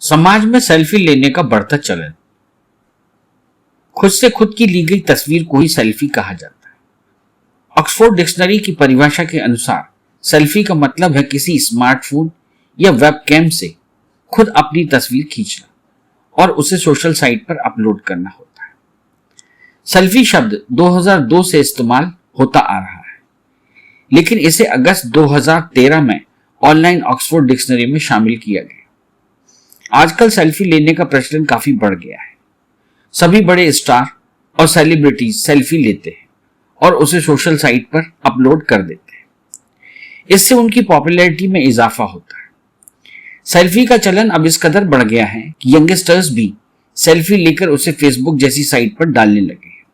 समाज में सेल्फी लेने का बढ़ता चलन। खुद से खुद की ली गई तस्वीर को ही सेल्फी कहा जाता है। ऑक्सफोर्ड डिक्शनरी की परिभाषा के अनुसार सेल्फी का मतलब है किसी स्मार्टफोन या वेबकैम से खुद अपनी तस्वीर खींचना और उसे सोशल साइट पर अपलोड करना होता है। सेल्फी शब्द 2002 से इस्तेमाल होता आ रहा है, लेकिन इसे अगस्त 2013 में ऑनलाइन ऑक्सफोर्ड डिक्शनरी में शामिल किया गया। आजकल सेल्फी लेने का प्रचलन काफी बढ़ गया है। सभी बड़े स्टार और सेलिब्रिटीज सेल्फी लेते हैं और उसे सोशल साइट पर अपलोड कर देते हैं। इससे उनकी पॉपुलैरिटी में इजाफा होता है। सेल्फी का चलन अब इस कदर बढ़ गया है कि यंगस्टर्स भी सेल्फी लेकर उसे फेसबुक जैसी साइट पर डालने लगे हैं।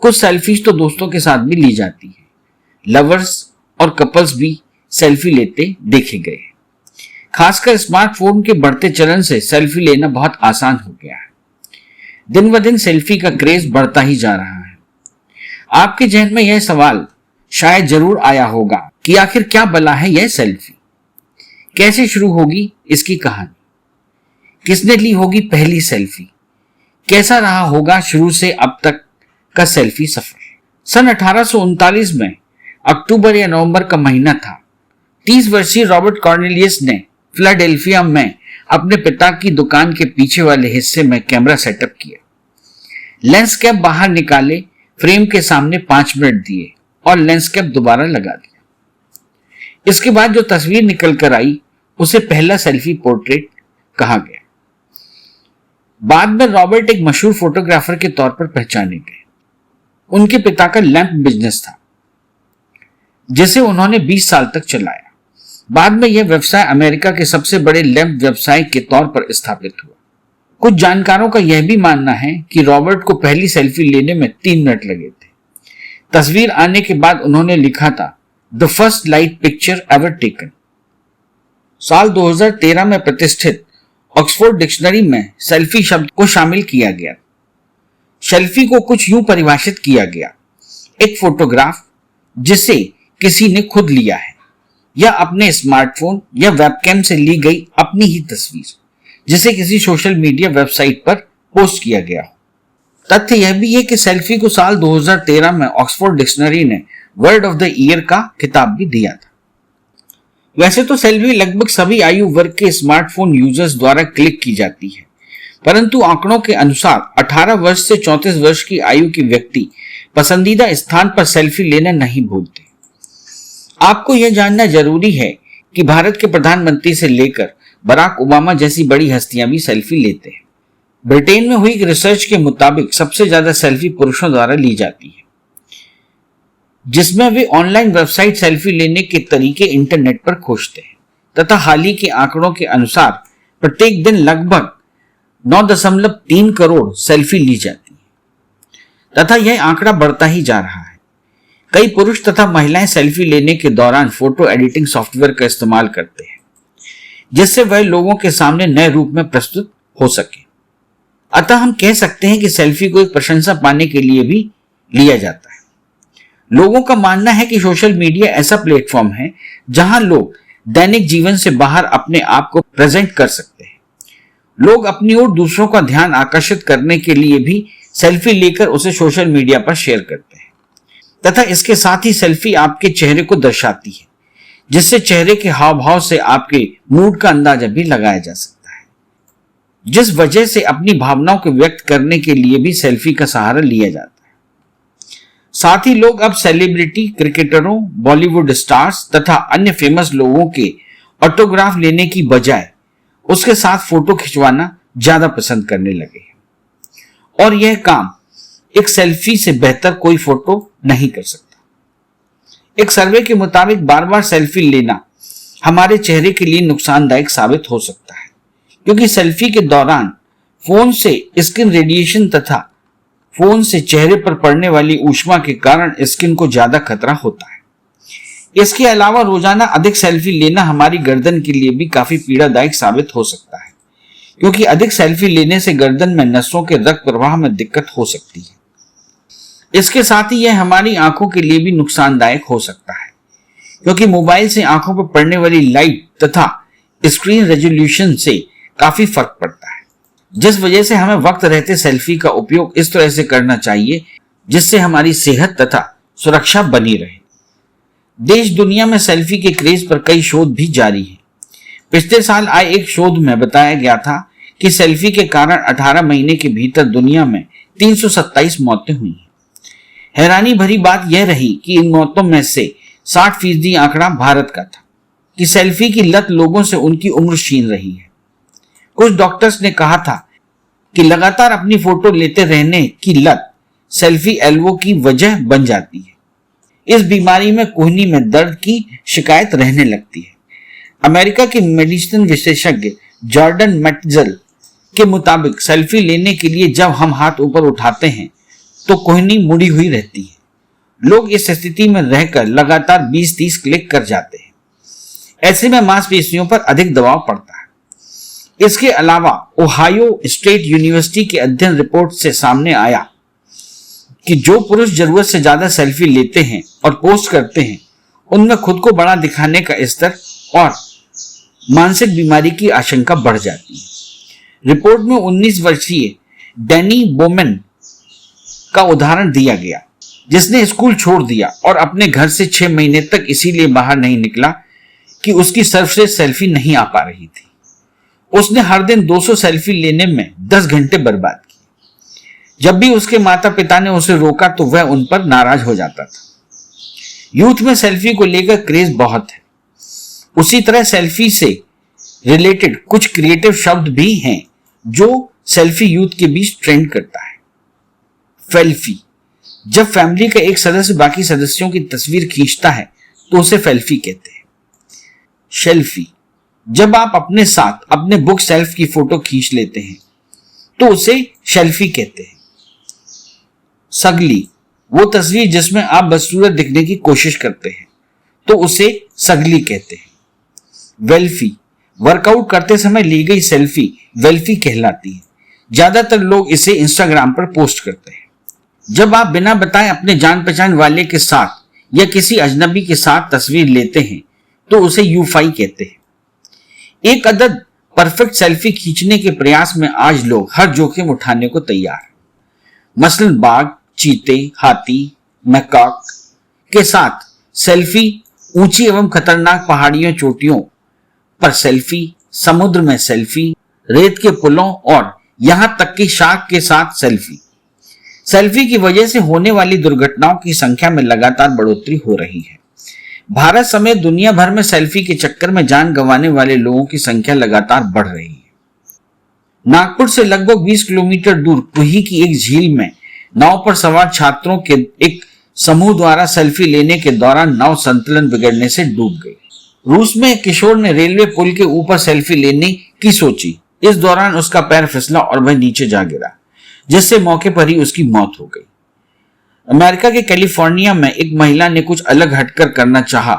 कुछ सेल्फीज तो दोस्तों के साथ भी ली जाती है। लवर्स और कपल्स भी सेल्फी लेते देखे गए। खासकर स्मार्टफोन के बढ़ते चलन से सेल्फी लेना बहुत आसान हो गया है। दिन ब दिन सेल्फी का क्रेज बढ़ता ही जा रहा है। आपके जहन में यह सवाल शायद जरूर आया होगा कि आखिर क्या बला है यह सेल्फी, कैसे शुरू होगी इसकी कहानी, किसने ली होगी पहली सेल्फी, कैसा रहा होगा शुरू से अब तक का सेल्फी सफर। सन 1839 में अक्टूबर या नवंबर का महीना था। 30 वर्षीय रॉबर्ट कॉर्नेलियस ने फिलाडेल्फिया में अपने पिता की दुकान के पीछे वाले हिस्से में कैमरा सेटअप किया। लेंस कैप बाहर निकाले, फ्रेम के सामने 5 मिनट दिए और लेंस कैप दोबारा लगा दिया। इसके बाद जो तस्वीर निकल कर आई उसे पहला सेल्फी पोर्ट्रेट कहा गया। बाद में रॉबर्ट एक मशहूर फोटोग्राफर के तौर पर पहचाने गए। उनके पिता का लैंप बिजनेस था जिसे उन्होंने 20 साल तक चलाया। बाद में यह व्यवसाय अमेरिका के सबसे बड़े लैंप व्यवसाय के तौर पर स्थापित हुआ। कुछ जानकारों का यह भी मानना है कि रॉबर्ट को पहली सेल्फी लेने में 3 मिनट लगे थे। तस्वीर आने के बाद उन्होंने लिखा था, the first light picture ever taken. साल 2013 में प्रतिष्ठित ऑक्सफोर्ड डिक्शनरी में सेल्फी शब्द को शामिल किया गया। सेल्फी को कुछ यूं परिभाषित किया गया, एक फोटोग्राफ जिसे किसी ने खुद लिया है या अपने स्मार्टफोन या वेबकैम से ली गई अपनी ही तस्वीर जिसे किसी सोशल मीडिया वेबसाइट पर पोस्ट किया गया हो। तथ्य यह भी है कि सेल्फी को साल 2013 में ऑक्सफोर्ड डिक्शनरी ने वर्ड ऑफ द ईयर का खिताब भी दिया था। वैसे तो सेल्फी लगभग सभी आयु वर्ग के स्मार्टफोन यूजर्स द्वारा क्लिक की जाती है, परंतु आंकड़ों के अनुसार 18 वर्ष से 34 वर्ष की आयु के व्यक्ति पसंदीदा स्थान पर सेल्फी लेना नहीं भूलते। आपको यह जानना जरूरी है कि भारत के प्रधानमंत्री से लेकर बराक ओबामा जैसी बड़ी हस्तियां भी सेल्फी लेते हैं। ब्रिटेन में हुई एक रिसर्च के मुताबिक सबसे ज्यादा सेल्फी पुरुषों द्वारा ली जाती है, जिसमें वे ऑनलाइन वेबसाइट सेल्फी लेने के तरीके इंटरनेट पर खोजते हैं तथा हाल ही के आंकड़ों के अनुसार प्रत्येक दिन लगभग 9.3 करोड़ सेल्फी ली जाती है तथा यह आंकड़ा बढ़ता ही जा रहा है। कई पुरुष तथा महिलाएं सेल्फी लेने के दौरान फोटो एडिटिंग सॉफ्टवेयर का इस्तेमाल करते हैं जिससे वह लोगों के सामने नए रूप में प्रस्तुत हो सके। अतः हम कह सकते हैं कि सेल्फी को एक प्रशंसा पाने के लिए भी लिया जाता है। लोगों का मानना है कि सोशल मीडिया ऐसा प्लेटफॉर्म है जहां लोग दैनिक जीवन से बाहर अपने आप को प्रेजेंट कर सकते हैं। लोग अपनी ओर दूसरों का ध्यान आकर्षित करने के लिए भी सेल्फी लेकर उसे सोशल मीडिया पर शेयर करते हैं तथा इसके साथ ही सेल्फी आपके चेहरे को दर्शाती है, जिससे चेहरे के हाव भाव से आपके मूड का अंदाजा भी लगाया जा सकता है, जिस वजह से अपनी भावनाओं को व्यक्त करने के लिए भी सेल्फी का सहारा लिया जाता है। साथ ही लोग अब सेलिब्रिटी, क्रिकेटरों, बॉलीवुड स्टार्स तथा अन्य फेमस लोगों के ऑटोग्राफ लेने की बजाय उसके साथ फोटो खिंचवाना ज्यादा पसंद करने लगे हैं और यह काम एक सेल्फी से बेहतर कोई फोटो नहीं कर सकता। एक सर्वे के मुताबिक बार बार सेल्फी लेना हमारे चेहरे के लिए नुकसानदायक साबित हो सकता है, क्योंकि सेल्फी के दौरान फोन से स्किन रेडिएशन तथा फोन से चेहरे पर पड़ने वाली ऊष्मा के कारण स्किन को ज्यादा खतरा होता है। इसके अलावा रोजाना अधिक सेल्फी लेना हमारी गर्दन के लिए भी काफी पीड़ादायक साबित हो सकता है, क्योंकि अधिक सेल्फी लेने से गर्दन में नसों के रक्त प्रवाह में दिक्कत हो सकती है। इसके साथ ही यह हमारी आंखों के लिए भी नुकसानदायक हो सकता है, क्योंकि मोबाइल से आंखों पर पड़ने वाली लाइट तथा स्क्रीन रेजोल्यूशन से काफी फर्क पड़ता है, जिस वजह से हमें वक्त रहते सेल्फी का उपयोग इस तरह से करना चाहिए जिससे हमारी सेहत तथा सुरक्षा बनी रहे। देश दुनिया में सेल्फी के क्रेज पर कई शोध भी जारी हैं। पिछले साल आए एक शोध में बताया गया था कि सेल्फी के कारण 18 महीने के भीतर दुनिया में 327 मौतें हुई हैं। हैरानी भरी बात यह रही कि इन मौतों में से 60% आंकड़ा भारत का था कि सेल्फी की लत लोगों से उनकी उम्र छीन रही है। कुछ डॉक्टर्स ने कहा था कि लगातार अपनी फोटो लेते रहने की लत सेल्फी एल्बो की वजह बन जाती है। इस बीमारी में कोहनी में दर्द की शिकायत रहने लगती है। अमेरिका के मेडिसिन विशेषज्ञ जॉर्डन मैटजल के मुताबिक सेल्फी लेने के लिए जब हम हाथ ऊपर उठाते हैं तो कोहनी मुड़ी हुई रहती है। लोग इस स्थिति में रहकर लगातार 20-30 क्लिक कर जाते हैं। ऐसे में मांसपेशियों पर अधिक दबाव पड़ता है। इसके अलावा ओहायो स्टेट यूनिवर्सिटी के अध्ययन रिपोर्ट से सामने आया कि जो पुरुष जरूरत से ज्यादा सेल्फी लेते हैं और पोस्ट करते हैं उनमें खुद को बड़ा दिखाने का स्तर और मानसिक बीमारी की आशंका बढ़ जाती है। रिपोर्ट में 19 वर्षीय डैनी बोमेन का उदाहरण दिया गया, जिसने स्कूल छोड़ दिया और अपने घर से 6 महीने तक इसीलिए बाहर नहीं निकला कि उसकी सर्वश्रेष्ठ सेल्फी नहीं आ पा रही थी। उसने हर दिन 200 सेल्फी लेने में 10 घंटे बर्बाद किए। जब भी उसके माता पिता ने उसे रोका तो वह उन पर नाराज हो जाता था। यूथ में सेल्फी को लेकर क्रेज बहुत है। उसी तरह सेल्फी से रिलेटेड कुछ क्रिएटिव शब्द भी हैं जो सेल्फी यूथ के बीच ट्रेंड करता है। फेल्फी, जब फैमिली का एक सदस्य बाकी सदस्यों की तस्वीर खींचता है तो उसे फेल्फी कहते हैं। शेल्फी, जब आप अपने साथ अपने बुक शेल्फ की फोटो खींच लेते हैं तो उसे शेल्फी कहते हैं। सगली, वो तस्वीर जिसमें आप बदसूरत दिखने की कोशिश करते हैं तो उसे सगली कहते हैं। वेल्फी, वर्कआउट करते समय ली गई सेल्फी वेल्फी कहलाती है। ज्यादातर लोग इसे इंस्टाग्राम पर पोस्ट करते हैं। जब आप बिना बताए अपने जान पहचान वाले के साथ या किसी अजनबी के साथ तस्वीर लेते हैं तो उसे यूफाई कहते हैं। एक अदद परफेक्ट सेल्फी खींचने के प्रयास में आज लोग हर जोखिम उठाने को तैयार हैं। मसलन बाघ, चीते, हाथी, मैकाक के साथ सेल्फी, ऊंची एवं खतरनाक पहाड़ियों चोटियों पर सेल्फी, समुद्र में सेल्फी, रेत के पुलों और यहां तक कि शार्क के साथ सेल्फी। सेल्फी की वजह से होने वाली दुर्घटनाओं की संख्या में लगातार बढ़ोतरी हो रही है। भारत समेत दुनिया भर में सेल्फी के चक्कर में जान गंवाने वाले लोगों की संख्या लगातार बढ़ रही है। नागपुर से लगभग 20 किलोमीटर दूर पुही की एक झील में नाव पर सवार छात्रों के एक समूह द्वारा सेल्फी लेने के दौरान नाव संतुलन बिगड़ने से डूब गई। रूस में एक किशोर ने रेलवे पुल के ऊपर सेल्फी लेने की सोची। इस दौरान उसका पैर फिसला और वह नीचे जा गिरा, जिससे मौके पर ही उसकी मौत हो गई। अमेरिका के कैलिफोर्निया में एक महिला ने कुछ अलग हटकर करना चाहा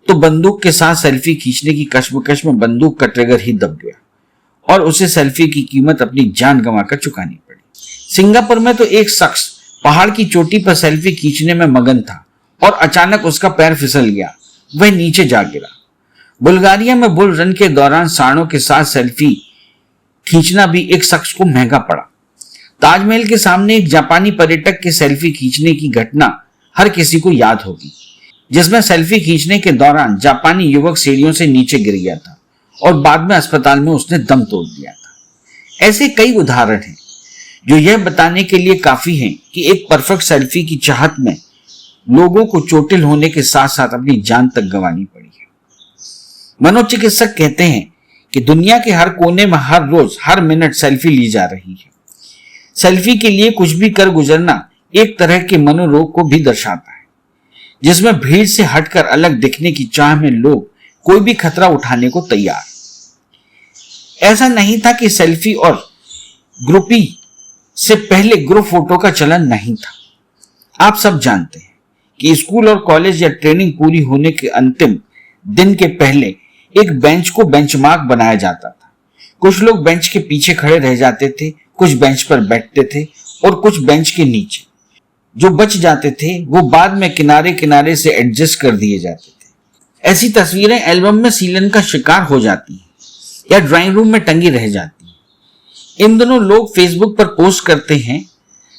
तो बंदूक के साथ सेल्फी खींचने की कश्मकश में बंदूक का ट्रिगर ही दब गया और उसे सेल्फी की कीमत अपनी जान गंवाकर चुकानी पड़ी। सिंगापुर में तो एक शख्स पहाड़ की चोटी पर सेल्फी खींचने में मगन था और अचानक उसका पैर फिसल गया, वह नीचे जा गिरा। बुल्गारिया में बुल रन के दौरान सांडों के साथ सेल्फी खींचना भी एक शख्स को महंगा पड़ा। ताजमहल के सामने एक जापानी पर्यटक के सेल्फी खींचने की घटना हर किसी को याद होगी, जिसमें सेल्फी खींचने के दौरान जापानी युवक सीढ़ियों से नीचे गिर गया था और बाद में अस्पताल में उसने दम तोड़ दिया था। ऐसे कई उदाहरण हैं जो यह बताने के लिए काफी हैं कि एक परफेक्ट सेल्फी की चाहत में लोगों को चोटिल होने के साथ साथ अपनी जान तक गंवानी पड़ी है। मनोचिकित्सक कहते हैं कि दुनिया के हर कोने में हर रोज हर मिनट सेल्फी ली जा रही है। सेल्फी के लिए कुछ भी कर गुजरना एक तरह के मनोरोग को भी दर्शाता है, जिसमें भीड़ से हटकर अलग दिखने की चाह में लोग कोई भी खतरा उठाने को तैयार। ऐसा नहीं था कि सेल्फी और ग्रुपी से पहले ग्रुप फोटो का चलन नहीं था। आप सब जानते हैं कि स्कूल और कॉलेज या ट्रेनिंग पूरी होने के अंतिम दिन के पहले एक बेंच को बेंचमार्क बनाया जाता था। कुछ लोग बेंच के पीछे खड़े रह जाते थे, कुछ बेंच पर बैठते थे और कुछ बेंच के नीचे। जो बच जाते थे वो बाद में किनारे किनारे से एडजस्ट कर दिए जाते थे। ऐसी तस्वीरें एल्बम में सीलन का शिकार हो जाती हैं। या ड्राइंग रूम में टंगी रह जाती है। इन दिनों लोग फेसबुक पर पोस्ट करते हैं,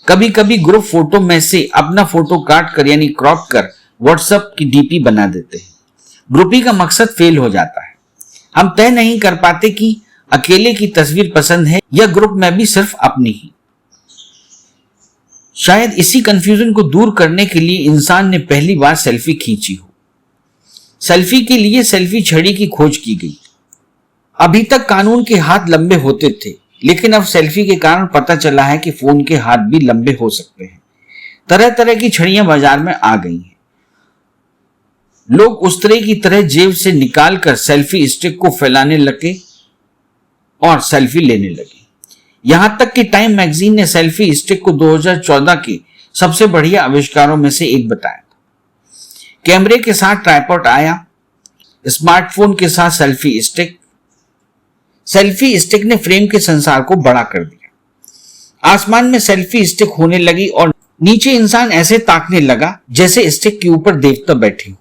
कभी कभी ग्रुप फोटो में से अपना फोटो काट कर यानी क्रॉप कर व्हाट्सएप की डीपी बना देते हैं। ग्रुपी का मकसद फेल हो जाता है। हम तय नहीं कर पाते कि अकेले की तस्वीर पसंद है या ग्रुप में भी सिर्फ अपनी ही। शायद इसी कंफ्यूजन को दूर करने के लिए इंसान ने पहली बार सेल्फी खींची हो। सेल्फी के लिए सेल्फी छड़ी की खोज की गई। अभी तक कानून के हाथ लंबे होते थे, लेकिन अब सेल्फी के कारण पता चला है कि फोन के हाथ भी लंबे हो सकते हैं। तरह तरह की छड़ियां बाजार में आ गई हैं। लोग उस तरह की तरह जेब से निकालकर सेल्फी स्टिक को फैलाने लगे और सेल्फी लेने लगे। यहां तक कि टाइम मैगजीन ने सेल्फी स्टिक को 2014 के सबसे बढ़िया आविष्कारों में से एक बताया था। कैमरे के साथ ट्राइपॉड आया, स्मार्टफोन के साथ सेल्फी स्टिक। सेल्फी स्टिक ने फ्रेम के संसार को बड़ा कर दिया। आसमान में सेल्फी स्टिक होने लगी और नीचे इंसान ऐसे ताकने लगा जैसे स्टिक के ऊपर देवता बैठे हो।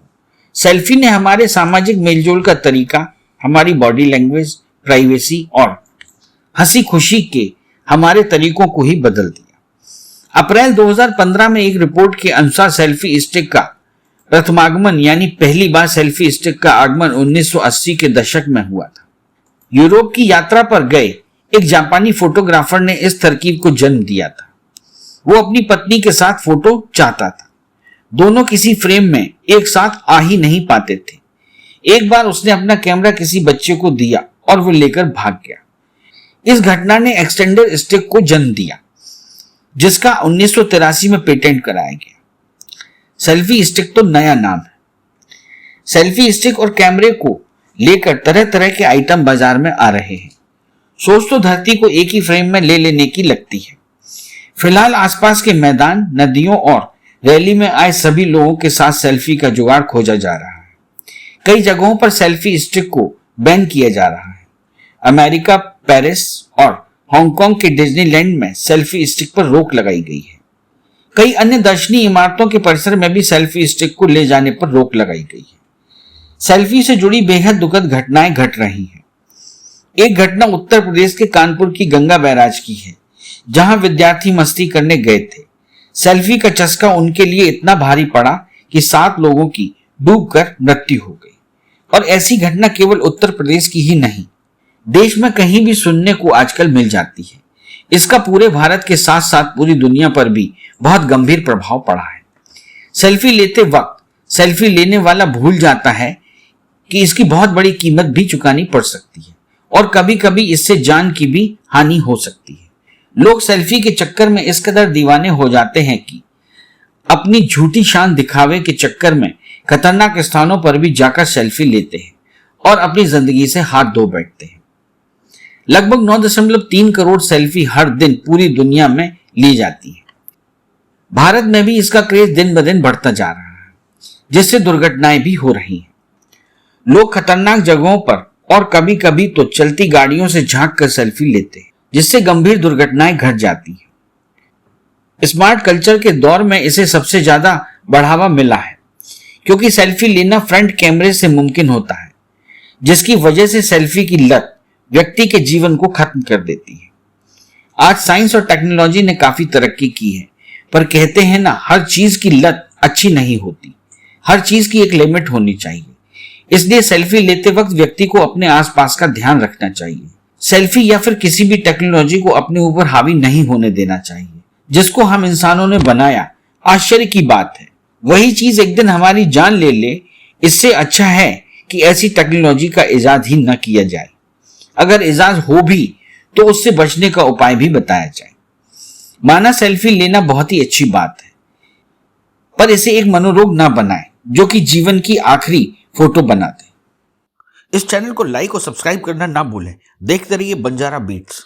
सेल्फी ने हमारे सामाजिक मेलजोल का तरीका, हमारी बॉडी लैंग्वेज, प्राइवेसी और हंसी खुशी के हमारे तरीकों को ही बदल दिया। अप्रैल 2015 में एक रिपोर्ट के अनुसार सेल्फी स्टिक का प्रथमागमन यानी पहली बार सेल्फी स्टिक का आगमन 1980 के दशक में हुआ था। यूरोप की यात्रा पर गए एक जापानी फोटोग्राफर ने इस तरकीब को जन्म दिया था। वो अपनी पत्नी के साथ फोटो चाहता था। दोनों किसी फ्रेम में एक साथ आ ही नहीं पाते थे। एक बार उसने अपना कैमरा किसी बच्चे को दिया और वो लेकर भाग गया। इस घटना ने एक्सटेंडर स्टिक को जन्म दिया, जिसका 1983 में पेटेंट कराया गया। सेल्फी स्टिक तो नया नाम है। सेल्फी स्टिक और कैमरे को लेकर तरह तरह के आइटम बाजार में आ रहे हैं। सोच तो धरती को एक ही फ्रेम में ले लेने की लगती है। फिलहाल आसपास के मैदान, नदियों और रैली में आए सभी लोगों के साथ सेल्फी का जुगाड़ खोजा जा रहा है। कई जगहों पर सेल्फी स्टिक को बैन किया जा रहा है। अमेरिका, पेरिस और हांगकांग के डिज्नीलैंड में सेल्फी स्टिक पर रोक लगाई गई है। कई अन्य दर्शनीय इमारतों के परिसर में भी सेल्फी स्टिक को ले जाने पर रोक लगाई गई है। सेल्फी से जुड़ी बेहद दुखद घटनाएं घट रही हैं। एक घटना उत्तर प्रदेश के कानपुर की गंगा बैराज की है, जहां विद्यार्थी मस्ती करने गए थे। सेल्फी का चस्का उनके लिए इतना भारी पड़ा कि 7 लोगों की डूबकर मृत्यु हो गई। और ऐसी घटना केवल उत्तर प्रदेश की ही नहीं, देश में कहीं भी सुनने को आजकल मिल जाती है। इसका पूरे भारत के साथ साथ पूरी दुनिया पर भी बहुत गंभीर प्रभाव पड़ा है। सेल्फी लेते वक्त सेल्फी लेने वाला भूल जाता है कि इसकी बहुत बड़ी कीमत भी चुकानी पड़ सकती है और कभी कभी इससे जान की भी हानि हो सकती है। लोग सेल्फी के चक्कर में इस कदर दीवाने हो जाते हैं कि अपनी झूठी शान दिखावे के चक्कर में खतरनाक स्थानों पर भी जाकर सेल्फी लेते हैं और अपनी जिंदगी से हाथ धो बैठते हैं। लगभग 9.3 करोड़ सेल्फी हर दिन पूरी दुनिया में ली जाती है। भारत में भी इसका क्रेज दिन ब दिन बढ़ता जा रहा है, जिससे दुर्घटनाएं भी हो रही हैं। लोग खतरनाक जगहों पर और कभी कभी तो चलती गाड़ियों से झांक कर सेल्फी लेते हैं, जिससे गंभीर दुर्घटनाएं घट जाती हैं। स्मार्ट कल्चर के दौर में इसे सबसे ज्यादा बढ़ावा मिला है, क्योंकि सेल्फी लेना फ्रंट कैमरे से मुमकिन होता है, जिसकी वजह से सेल्फी की लत व्यक्ति के जीवन को खत्म कर देती है। आज साइंस और टेक्नोलॉजी ने काफी तरक्की की है, पर कहते हैं ना, हर चीज की लत अच्छी नहीं होती। हर चीज की एक लिमिट होनी चाहिए। इसलिए सेल्फी लेते वक्त व्यक्ति को अपने आसपास का ध्यान रखना चाहिए। सेल्फी या फिर किसी भी टेक्नोलॉजी को अपने ऊपर हावी नहीं होने देना चाहिए। जिसको हम इंसानों ने बनाया, आश्चर्य की बात है, वही चीज एक दिन हमारी जान ले ले। इससे अच्छा है कि ऐसी टेक्नोलॉजी का इजाद ही न किया जाए। अगर इजाद हो भी तो उससे बचने का उपाय भी बताया जाए। माना सेल्फी लेना बहुत ही अच्छी बात है, पर इसे एक मनोरोग ना बनाए जो कि जीवन की आखिरी फोटो बना दे। इस चैनल को लाइक और सब्सक्राइब करना ना भूलें। देखते रहिए बंजारा बीट्स।